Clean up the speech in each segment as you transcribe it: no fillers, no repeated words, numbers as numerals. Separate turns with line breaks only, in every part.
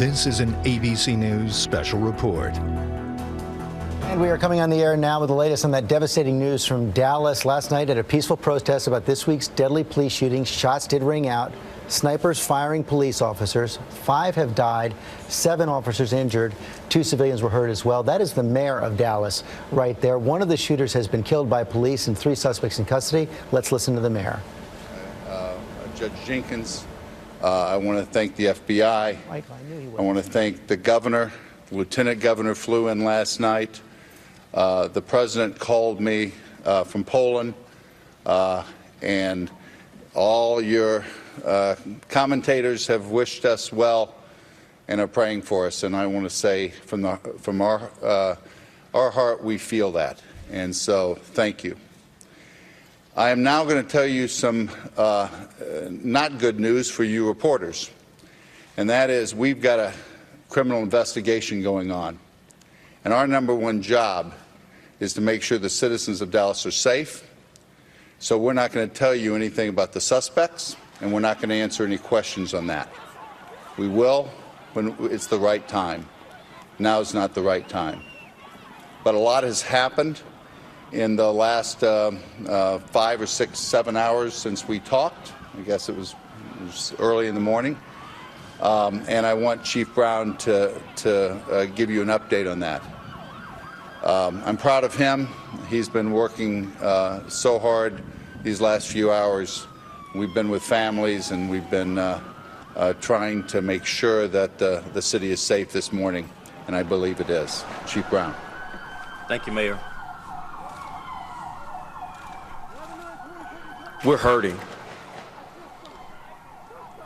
This is an ABC News special report.
And we are coming on the air now with the latest on that devastating news from Dallas. Last night at a peaceful protest about this week's deadly police shooting, shots did ring out. Snipers firing police officers. 5 have died, 7 officers injured. 2 civilians were hurt as well. That is the mayor of Dallas right there. One of the shooters has been killed by police and 3 suspects in custody. Let's listen to the mayor.
Judge Jenkins, I want to thank the FBI. I want to thank the governor. Lieutenant Governor flew in last night. The president called me from Poland, and all your commentators have wished us well and are praying for us. And I want to say from our heart, we feel that. And so thank you. I am now going to tell you some not good news for you reporters, and that is we've got a criminal investigation going on, and our #1 job is to make sure the citizens of Dallas are safe. So we're not going to tell you anything about the suspects, and we're not going to answer any questions on that. We will when it's the right time. Now is not the right time. But a lot has happened in the last 5 or 6, 7 hours since we talked. I guess it was early in the morning. And I want Chief Brown to give you an update on that. I'm proud of him. He's been working so hard these last few hours. We've been with families, and we've been trying to make sure that the city is safe this morning, and I believe it is. Chief Brown.
Thank you, Mayor. We're hurting.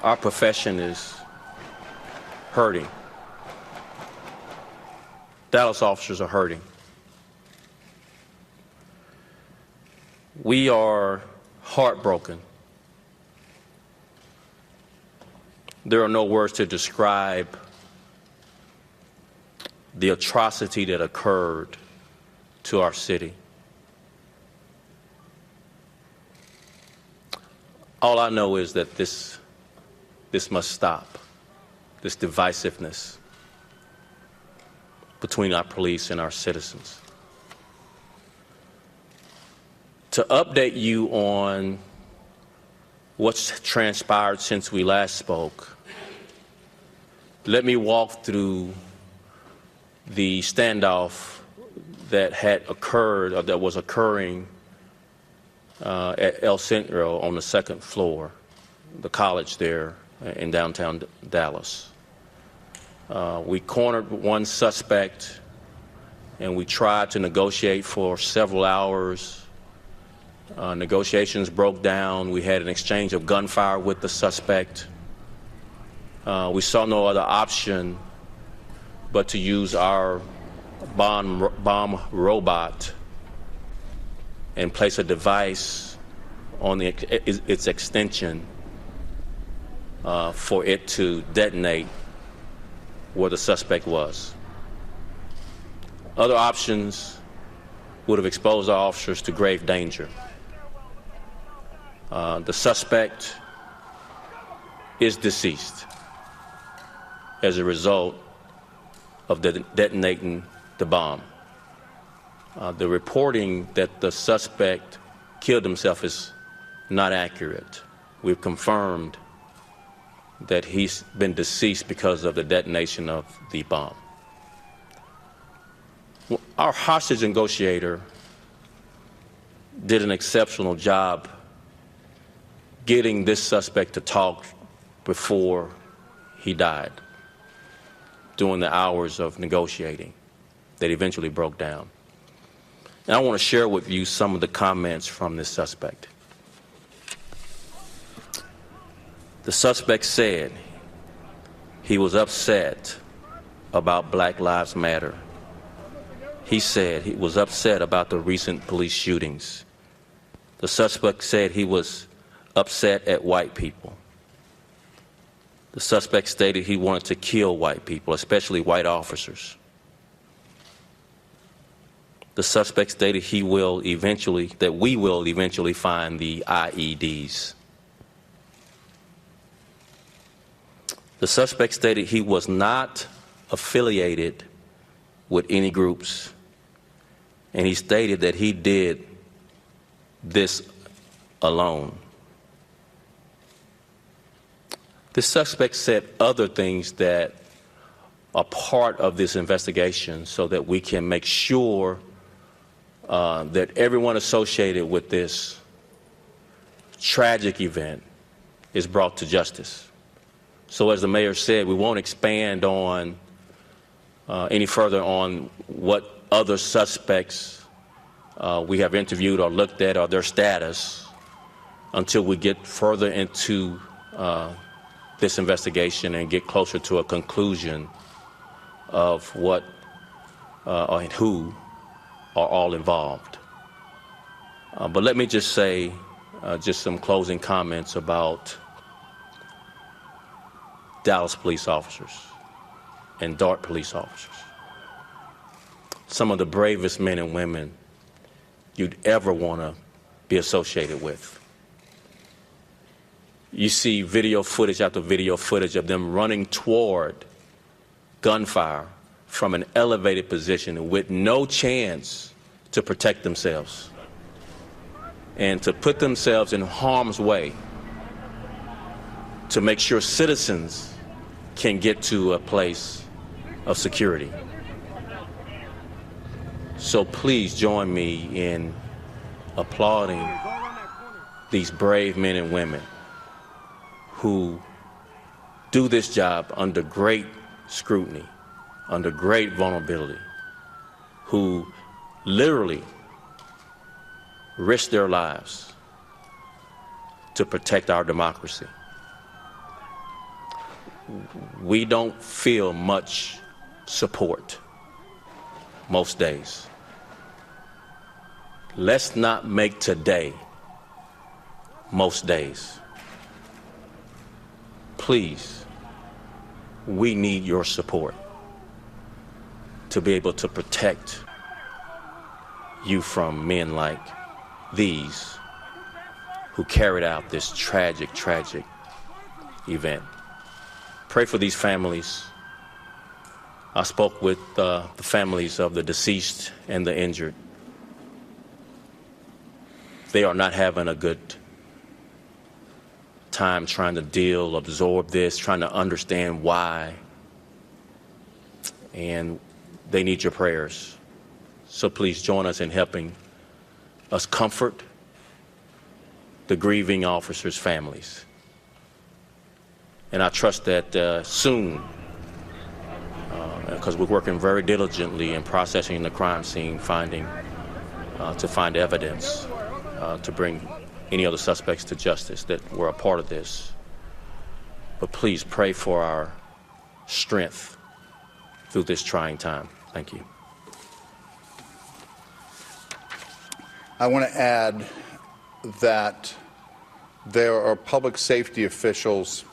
Our profession is hurting. Dallas officers are hurting. We are heartbroken. There are no words to describe the atrocity that occurred to our city. All I know is that this must stop, this divisiveness between our police and our citizens. To update you on what's transpired since we last spoke, let me walk through the standoff that had occurred, or that was occurring at El Centro on the 2nd floor, the college there in downtown Dallas. We cornered one suspect, and we tried to negotiate for several hours. Negotiations broke down. We had an exchange of gunfire with the suspect. We saw no other option but to use our bomb robot and place a device on its extension for it to detonate where the suspect was. Other options would have exposed our officers to grave danger. The suspect is deceased as a result of detonating the bomb. The reporting that the suspect killed himself is not accurate. We've confirmed that he's been deceased because of the detonation of the bomb. Our hostage negotiator did an exceptional job getting this suspect to talk before he died during the hours of negotiating that eventually broke down. And I want to share with you some of the comments from this suspect. The suspect said he was upset about Black Lives Matter. He said he was upset about the recent police shootings. The suspect said he was upset at white people. The suspect stated he wanted to kill white people, especially white officers. The suspect stated that we will eventually find the IEDs. The The suspect stated he was not affiliated with any groups, and he stated that he did this alone. The suspect said other things that are part of this investigation so that we can make sure that everyone associated with this tragic event is brought to justice. So as the mayor said, we won't expand on any further on what other suspects we have interviewed or looked at or their status until we get further into this investigation and get closer to a conclusion of what and who are all involved. But let me just say just some closing comments about Dallas police officers and Dart police officers. Some of the bravest men and women you'd ever want to be associated with. You see video footage after video footage of them running toward gunfire from an elevated position with no chance to protect themselves and to put themselves in harm's way to make sure citizens can get to a place of security. So please join me in applauding these brave men and women who do this job under great scrutiny, under great vulnerability, who literally risk their lives to protect our democracy. We don't feel much support most days. Let's not make today most days. Please, we need your support to be able to protect you from men like these who carried out this tragic, tragic event. Pray for these families. I spoke with the families of the deceased and the injured. They are not having a good time trying to absorb this, trying to understand why. And they need your prayers. So please join us in helping us comfort the grieving officers' families. And I trust that soon, because we're working very diligently in processing the crime scene, to find evidence to bring any other suspects to justice that were a part of this. But please pray for our strength through this trying time. Thank you.
I want to add that there are public safety officials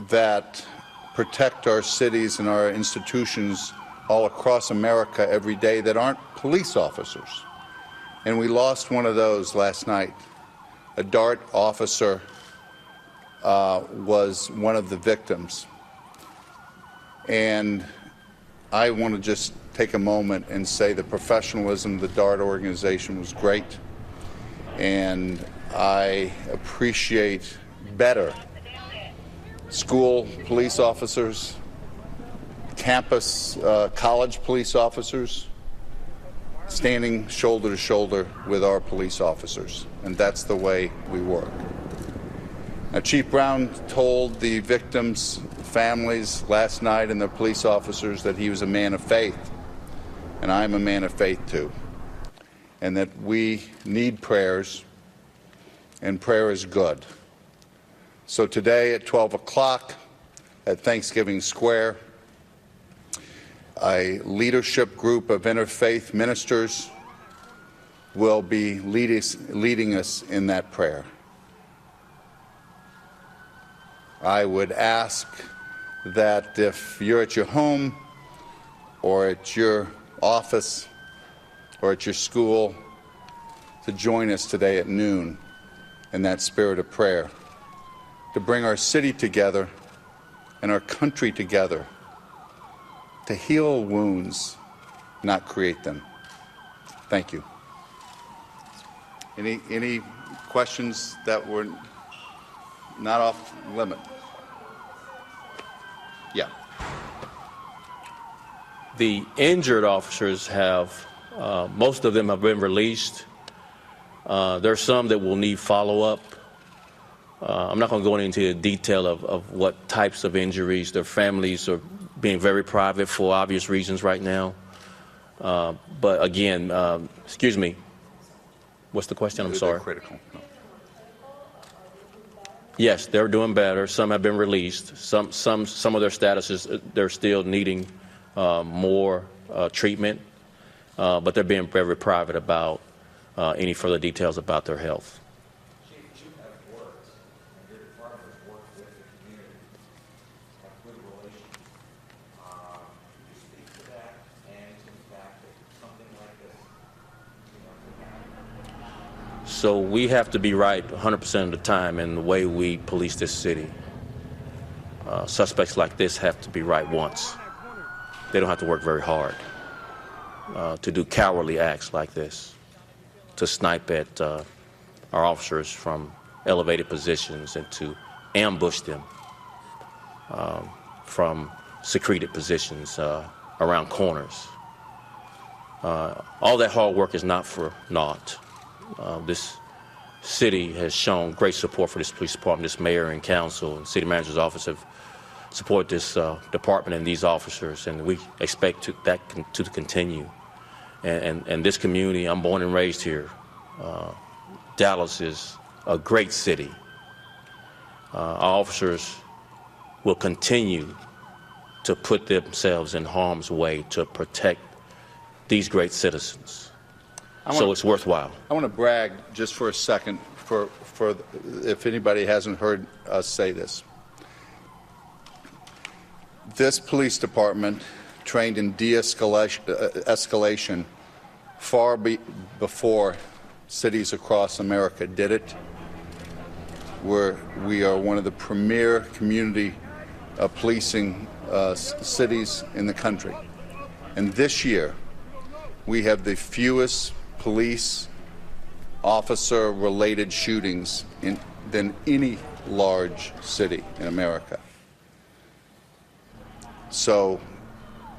that protect our cities and our institutions all across America every day that aren't police officers. And we lost one of those last night. A Dart officer was one of the victims. And I want to just take a moment and say the professionalism of the Dart organization was great. And I appreciate better school police officers, campus, college police officers, standing shoulder to shoulder with our police officers. And that's the way we work. Now, Chief Brown told the victims' families last night and the police officers that he was a man of faith. And I'm a man of faith too. And that we need prayers, and prayer is good. So today at 12 o'clock at Thanksgiving Square, a leadership group of interfaith ministers will be leading us in that prayer. I would ask that if you're at your home or at your office or at your school, to join us today at noon in that spirit of prayer, to bring our city together and our country together to heal wounds, not create them. Thank you. Any questions that were not off limit? Yeah.
The injured officers have, most of them have been released. There are some that will need follow-up. I'm not going to go into the detail of what types of injuries. Their families are being very private for obvious reasons right now. But again, excuse me, what's the question? I'm sorry.
Critical. No.
Yes, they're doing better. Some have been released. Some of their statuses, they're still needing more treatment, but they're being very private about any further details about their health.
Chief, you have worked, and your department has worked with the community, have good relations. Could you speak to that and to the fact that something like this, could happen?
So we have to be right 100% of the time in the way we police this city. Suspects like this have to be right once. They don't have to work very hard to do cowardly acts like this, to snipe at our officers from elevated positions and to ambush them from secreted positions around corners. All that hard work is not for naught. This city has shown great support for this police department. This mayor and council and city manager's office have supported this department and these officers, and we expect that to continue. And this community, I'm born and raised here. Dallas is a great city. Our officers will continue to put themselves in harm's way to protect these great citizens. So it's worthwhile.
I want to brag just for a second for if anybody hasn't heard us say this. This police department trained in de-escalation far before cities across America did it. We are one of the premier community policing cities in the country. And this year, we have the fewest police officer-related shootings than any large city in America. So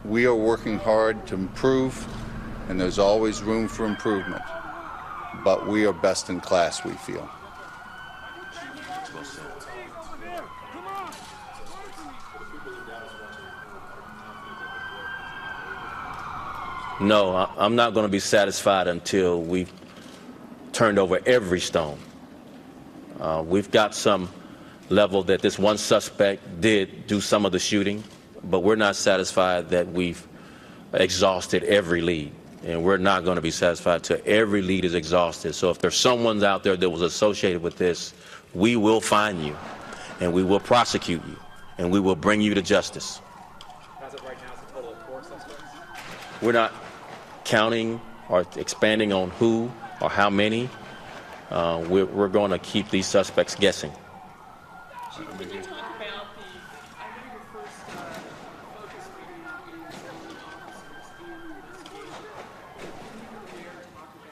we are working hard to improve, and there's always room for improvement. But we are best in class, we feel.
No, I'm not going to be satisfied until we've turned over every stone. We've got some level that this one suspect did do some of the shooting, but we're not satisfied that we've exhausted every lead. And we're not going to be satisfied till every lead is exhausted. So if there's someone out there that was associated with this, we will find you, and we will prosecute you, and we will bring you to justice.
As of right now, it's a total of 4 suspects.
We're not counting or expanding on who or how many. We're going to keep these suspects guessing.
Chief, can you talk about I know your first focus maybe is the officers and the investigation. Can you there talk about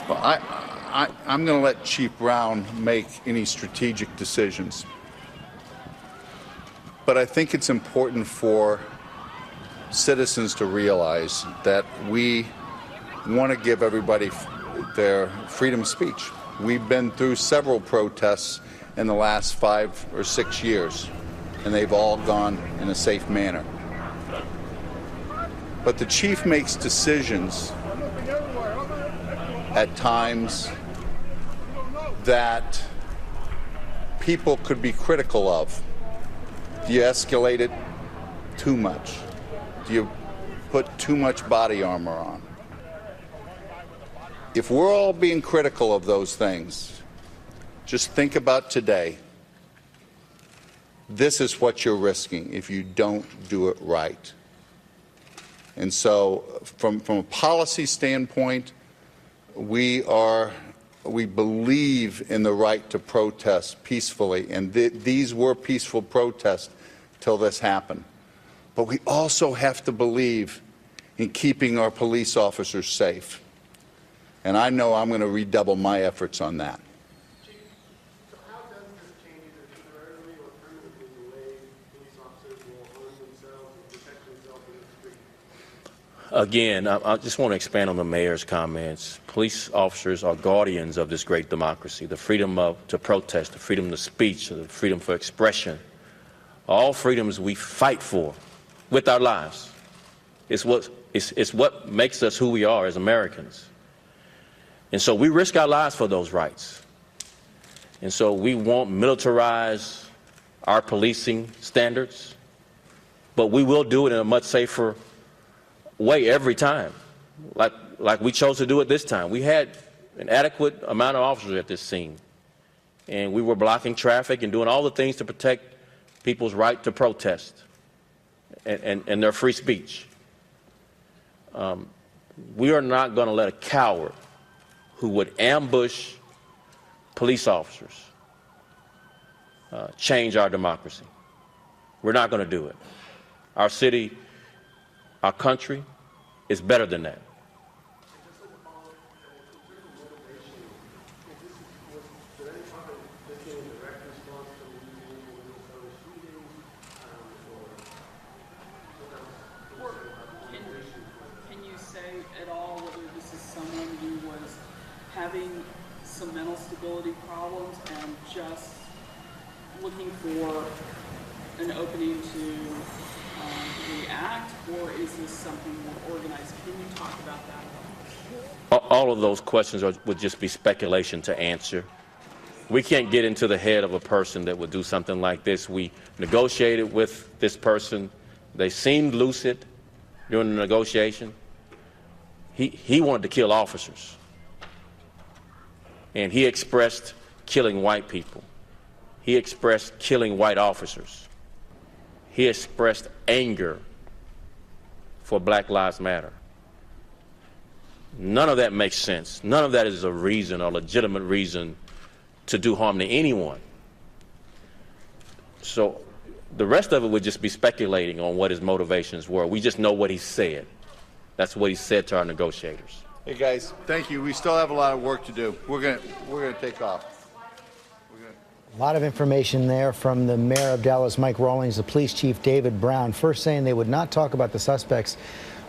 Well, I'm going to let Chief Brown make any strategic decisions. But I think it's important for citizens to realize that we want to give everybody their freedom of speech. We've been through several protests in the last 5 or 6 years, and they've all gone in a safe manner. But the chief makes decisions at times that people could be critical of. Do you escalate it too much? Do you put too much body armor on? If we're all being critical of those things, just think about today. This is what you're risking if you don't do it right. And so from a policy standpoint, we believe in the right to protest peacefully, and these were peaceful protests till this happened. But we also have to believe in keeping our police officers safe. And I know I'm going to redouble my efforts on that.
Chief, so how does this change either temporarily or permanently the way police officers will arm themselves and protect themselves in the street?
Again, I just want to expand on the mayor's comments. Police officers are guardians of this great democracy, the freedom to protest, the freedom to speech, the freedom for expression. All freedoms we fight for with our lives. It's what makes us who we are as Americans. And so we risk our lives for those rights. And so we won't militarize our policing standards, but we will do it in a much safer way every time, like we chose to do it this time. We had an adequate amount of officers at this scene, and we were blocking traffic and doing all the things to protect people's right to protest and their free speech. We are not going to let a coward who would ambush police officers change our democracy. We're not going to do it. Our city, our country is better than that.
Can you say at all whether this is someone who was having some mental stability problems and just looking for an opening to react, or is this something more organized? Can you talk about that?
All of those questions would just be speculation to answer. We can't get into the head of a person that would do something like this. We negotiated with this person. They seemed lucid during the negotiation. He wanted to kill officers. And he expressed killing white people. He expressed killing white officers. He expressed anger for Black Lives Matter. None of that makes sense. None of that is a reason, a legitimate reason to do harm to anyone. So the rest of it would just be speculating on what his motivations were. We just know what he said. That's what he said to our negotiators.
Hey guys, thank you. We still have a lot of work to do. We're gonna take off.
A lot of information there from the mayor of Dallas, Mike Rawlings, the police chief, David Brown, first saying they would not talk about the suspects,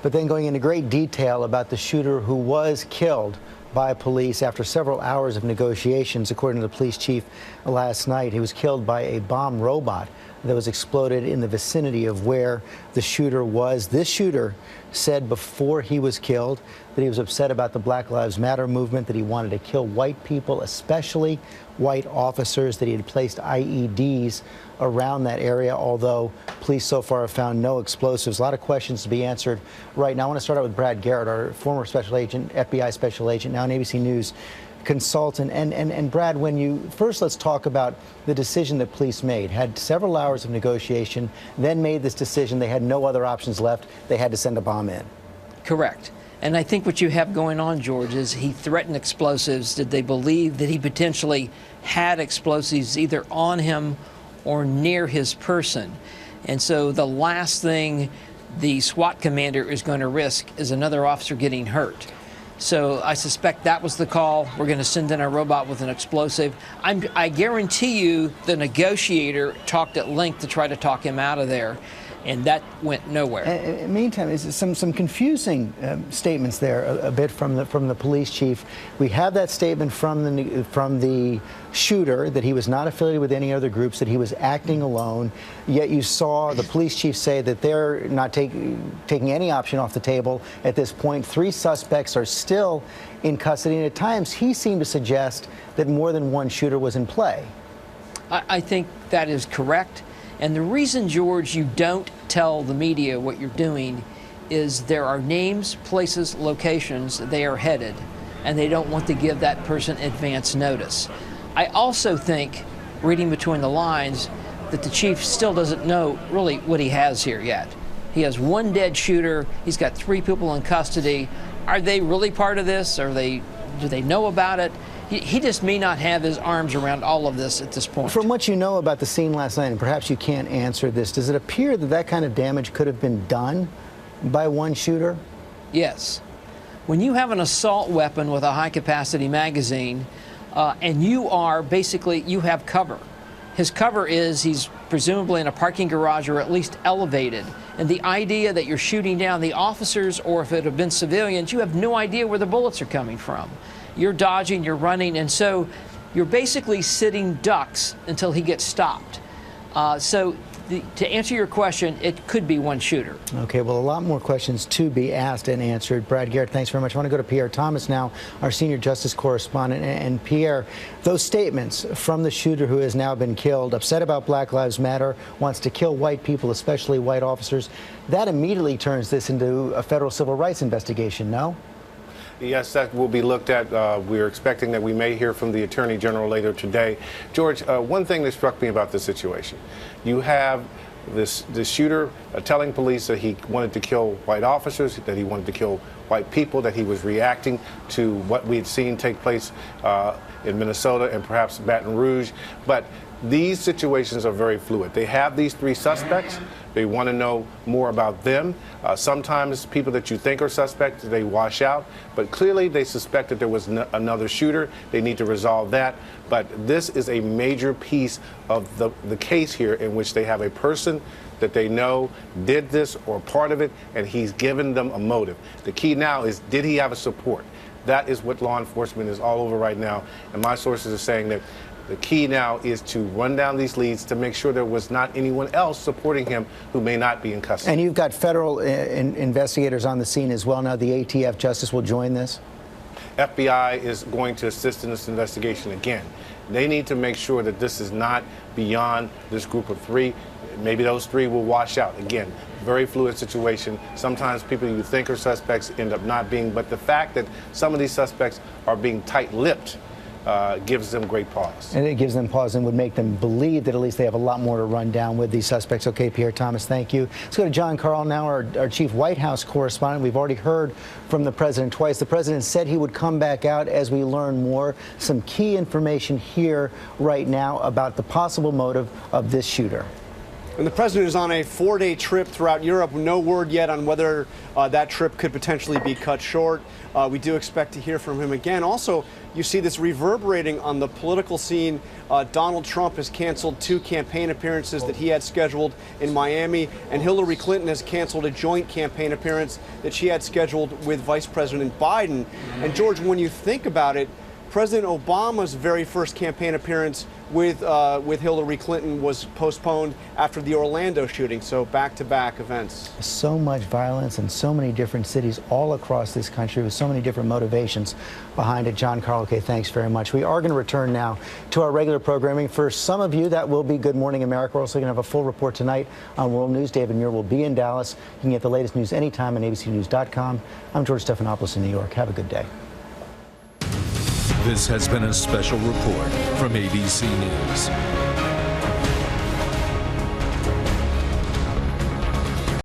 but then going into great detail about the shooter who was killed by police after several hours of negotiations, according to the police chief last night. He was killed by a bomb robot that was exploded in the vicinity of where the shooter was. This shooter said before he was killed that he was upset about the Black Lives Matter movement, that he wanted to kill white people, especially white officers, that he had placed IEDs around that area, although police so far have found no explosives. A lot of questions to be answered right now. I want to start out with Brad Garrett, our former special agent, FBI special agent, now an ABC News consultant. And Brad, let's talk about the decision that police made. Had several hours of negotiation, then made this decision. They had no other options left. They had to send a bomb in.
Correct. And I think what you have going on, George, is he threatened explosives. Did they believe that he potentially had explosives either on him or near his person? And so the last thing the SWAT commander is going to risk is another officer getting hurt. So I suspect that was the call. We're going to send in a robot with an explosive. I guarantee you the negotiator talked at length to try to talk him out of there, and that went nowhere.
In the meantime, is some confusing statements there a bit from the police chief. We have that statement from the shooter that he was not affiliated with any other groups, that he was acting alone. Yet you saw the police chief say that they're not taking any option off the table at this point. 3 suspects are still in custody, and at times he seemed to suggest that more than one shooter was in play.
I think that is correct. And the reason, George, you don't tell the media what you're doing is there are names, places, locations they are headed, and they don't want to give that person advance notice. I also think, reading between the lines, that the chief still doesn't know really what he has here yet. He has 1 dead shooter. He's got 3 people in custody. Are they really part of this? Are they Do they know about it? He just may not have his arms around all of this at this point.
From what you know about the scene last night, and perhaps you can't answer this, does it appear that that kind of damage could have been done by one shooter?
Yes. When you have an assault weapon with a high-capacity magazine, and you have cover. His cover is he's presumably in a parking garage or at least elevated. And the idea that you're shooting down the officers, or if it had been civilians, you have no idea where the bullets are coming from. You're dodging, you're running, and so you're basically sitting ducks until he gets stopped. To answer your question, it could be one shooter.
Okay, well, a lot more questions to be asked and answered. Brad, Garrett, thanks very much. I want to go to Pierre Thomas now, our senior justice correspondent. And Pierre, those statements from the shooter who has now been killed, upset about Black Lives Matter, wants to kill white people, especially white officers, that immediately turns this into a federal civil rights investigation, no?
Yes, that will be looked at. We're expecting that we may hear from the Attorney General later today. George, one thing that struck me about this situation, you have this shooter telling police that he wanted to kill white officers, that he wanted to kill white people, that he was reacting to what we had seen take place in Minnesota and perhaps Baton Rouge. But these situations are very fluid. They have these three suspects. They want to know more about them. Sometimes people that you think are suspects, they wash out. But clearly they suspect that there was another shooter. They need to resolve that. But this is a major piece of the case here, in which they have a person that they know did this or part of it, and he's given them a motive. The key now is, did he have a support? That is what law enforcement is all over right now. And my sources are saying that the key now is to run down these leads to make sure there was not anyone else supporting him who may not be in custody.
And you've got federal investigators on the scene as well now. The ATF justice will join this?
FBI is going to assist in this investigation again. They need to make sure that this is not beyond this group of three. Maybe those three will wash out. Again, very fluid situation. Sometimes people you think are suspects end up not being, but the fact that some of these suspects are being tight-lipped gives them great pause.
And it gives them pause and would make them believe that at least they have a lot more to run down with these suspects. Okay, Pierre Thomas, thank you. Let's go to John Carl now, our chief White House correspondent. We've already heard from the president twice. The president said he would come back out as we learn more. Some key information here right now about the possible motive of this shooter.
And the president is on a 4-day trip throughout Europe. No word yet on whether that trip could potentially be cut short. We do expect to hear from him again. Also, you see this reverberating on the political scene. Donald Trump has canceled 2 campaign appearances that he had scheduled in Miami, and Hillary Clinton has canceled a joint campaign appearance that she had scheduled with Vice President Biden. And George, when you think about it, President Obama's very first campaign appearance with Hillary Clinton was postponed after the Orlando shooting, so back-to-back events.
So much violence in so many different cities all across this country with so many different motivations behind it. John Carl, okay, thanks very much. We are going to return now to our regular programming. For some of you, that will be Good Morning America. We're also going to have a full report tonight on World News. David Muir will be in Dallas. You can get the latest news anytime on abcnews.com. I'm George Stephanopoulos in New York. Have a good day.
This has been a special report from ABC News.